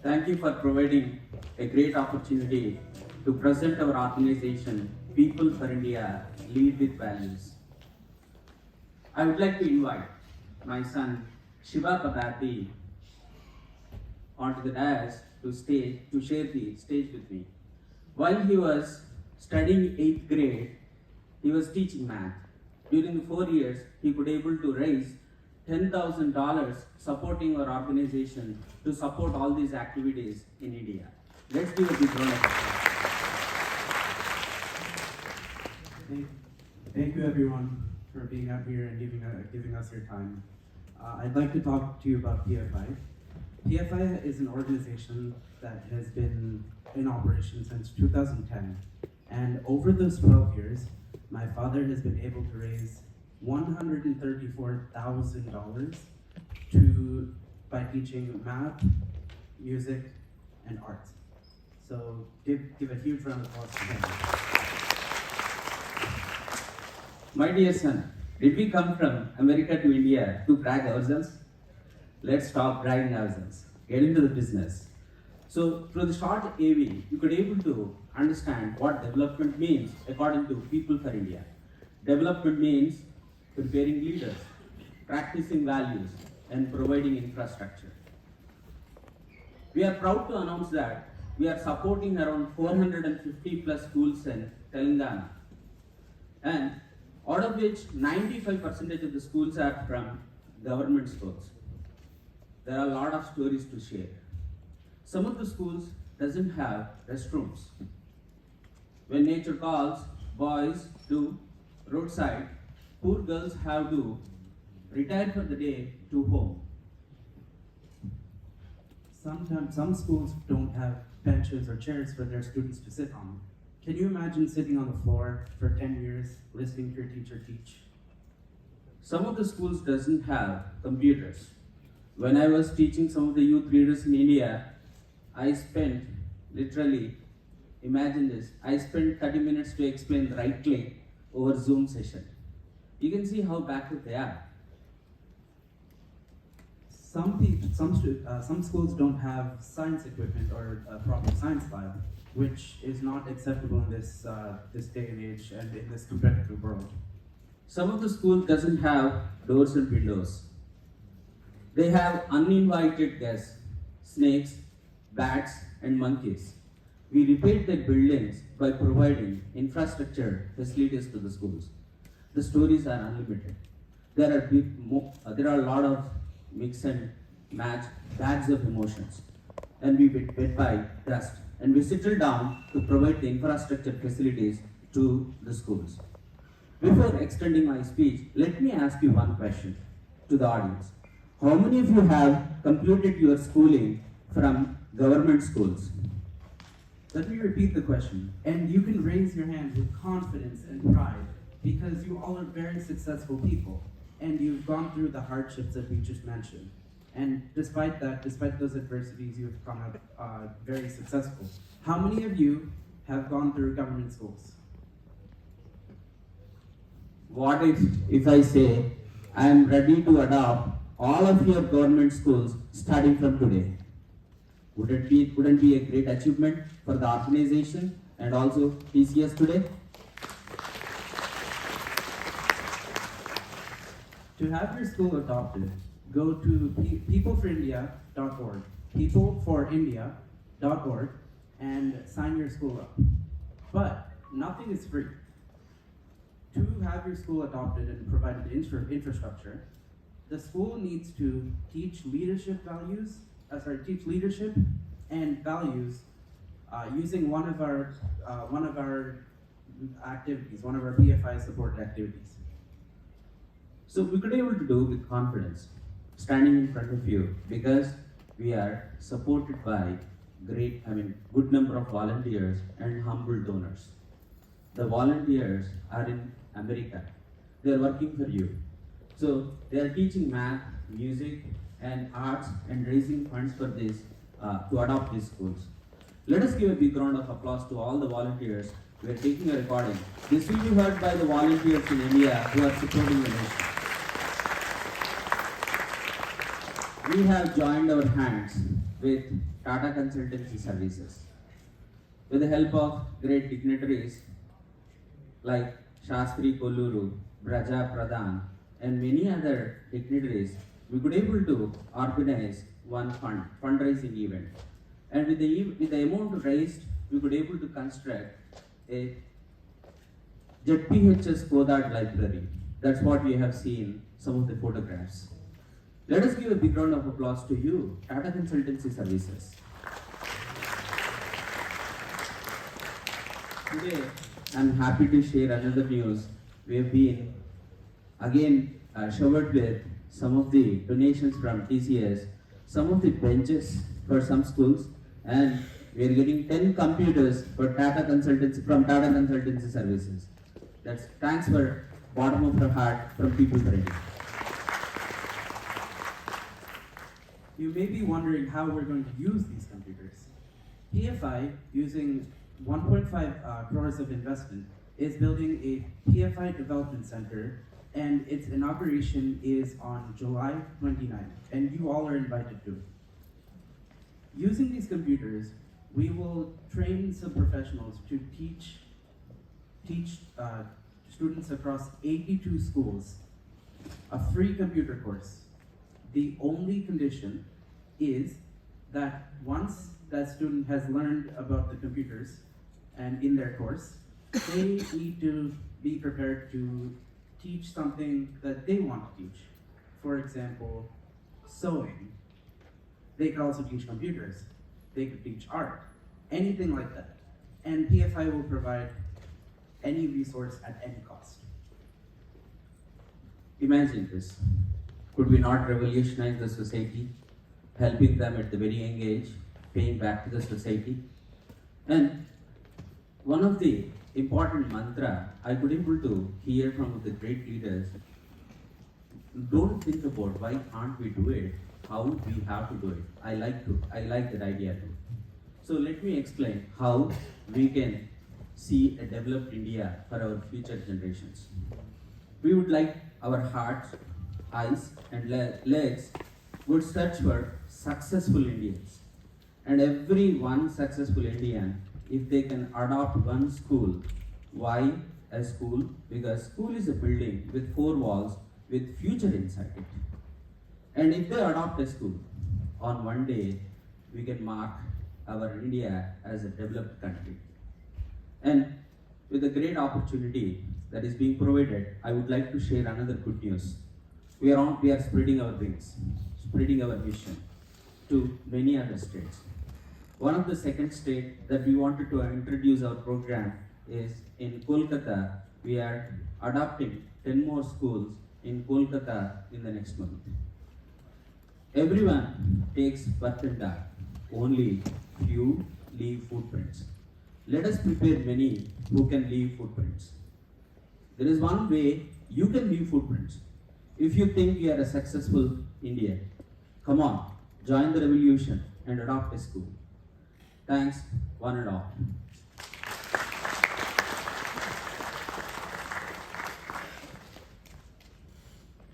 Thank you for providing a great opportunity to present our organization, People for India, Lead with Values. I would like to invite my son Shiva Padati onto the dais to share the stage with me. While he was studying 8th grade, he was teaching math. During the 4 years, he could able to raise $10,000 supporting our organization to support all these activities in India. Let's give a big round of applause. Thank you everyone for being out here and giving us your time. I'd like to talk to you about PFI. PFI is an organization that has been in operation since 2010, and over those 12 years, my father has been able to raise $134,000 by teaching math, music, and art. So give a huge round of applause to him. My dear son, did we come from America to India to brag ourselves? Let's stop bragging ourselves. Get into the business. So through the short AV, you could able to understand what development means according to People for India. Development means preparing leaders, practicing values, and providing infrastructure. We are proud to announce that we are supporting around 450 plus schools in Telangana, and out of which 95% of the schools are from government schools. There are a lot of stories to share. Some of the schools doesn't have restrooms. When nature calls, boys do roadside, poor girls have to retire for the day to home. Sometimes some schools don't have benches or chairs for their students to sit on. Can you imagine sitting on the floor for 10 years listening to your teacher teach? Some of the schools doesn't have computers. When I was teaching some of the youth leaders in India, I spent literally, imagine this, I spent 30 minutes to explain the right click over Zoom session. You can see how backward they are. Some schools don't have science equipment or a proper science lab, which is not acceptable in this day and age and in this competitive world. Some of the schools doesn't have doors and windows. They have uninvited guests, snakes, bats, and monkeys. We repair their buildings by providing infrastructure facilities to the schools. The stories are unlimited. There are a lot of mix and match bags of emotions, and we bit by trust, and we settle down to provide the infrastructure facilities to the schools. Before extending my speech, let me ask you one question to the audience. How many of you have completed your schooling from government schools? Let me repeat the question, and you can raise your hand with confidence and pride because you all are very successful people and you've gone through the hardships that we just mentioned. And despite those adversities, you've come out very successful. How many of you have gone through government schools? What if I say I am ready to adopt all of your government schools starting from today? Wouldn't be a great achievement for the organization and also TCS today? To have your school adopted, go to peopleforindia.org, peopleforindia.org, and sign your school up. But nothing is free. To have your school adopted and provided infrastructure, the school needs to teach leadership and values using one of our activities, one of our PFI supported activities. So we could be able to do with confidence, standing in front of you, because we are supported by good number of volunteers and humble donors. The volunteers are in America. They are working for you. So they are teaching math, music, and arts and raising funds for this to adopt these schools. Let us give a big round of applause to all the volunteers. We are taking a recording. This will be heard by the volunteers in India who are supporting the nation. we have joined our hands with Tata Consultancy Services. With the help of great dignitaries like Shastri Kolluru, Braja Pradhan, and many other dignitaries, we could able to organize one fundraising event. And with the amount raised, we could able to construct a ZPHS Kodad library. That's what we have seen some of the photographs. Let us give a big round of applause to you, Tata Consultancy Services. Today, I'm happy to share another news. We have been again showered with some of the donations from TCS, some of the benches for some schools, and we are getting 10 computers for Tata Consultancy from Tata Consultancy Services. That's thanks for bottom of our heart from people for India. You may be wondering how we're going to use these computers. PFI, using 1.5 crores of investment, is building a PFI development center, and its inauguration is on July 29th, and you all are invited to it. Using these computers, we will train some professionals to teach students across 82 schools a free computer course. The only condition is that once that student has learned about the computers and in their course, they need to be prepared to teach something that they want to teach. For example, sewing. They could also teach computers. They could teach art, anything like that. And PFI will provide any resource at any cost. Imagine this. Could we not revolutionize the society, helping them at the very young age, paying back to the society? And one of the important mantra I could able to hear from the great leaders, don't think about why can't we do it, how we have to do it. I like that idea too. So let me explain how we can see a developed India for our future generations. We would like our hearts, eyes, and legs would search for successful Indians. And every one successful Indian, if they can adopt one school, why a school? Because school is a building with 4 walls with future inside it. And if they adopt a school, on one day, we can mark our India as a developed country. And with the great opportunity that is being provided, I would like to share another good news. We are spreading our wings, spreading our vision to many other states. One of the second state that we wanted to introduce our program is in Kolkata. We are adopting 10 more schools in Kolkata in the next month. Everyone takes birth and die, only few leave footprints. Let us prepare many who can leave footprints. There is one way you can leave footprints. If you think you are a successful Indian, come on, join the revolution and adopt a school. Thanks, one and all.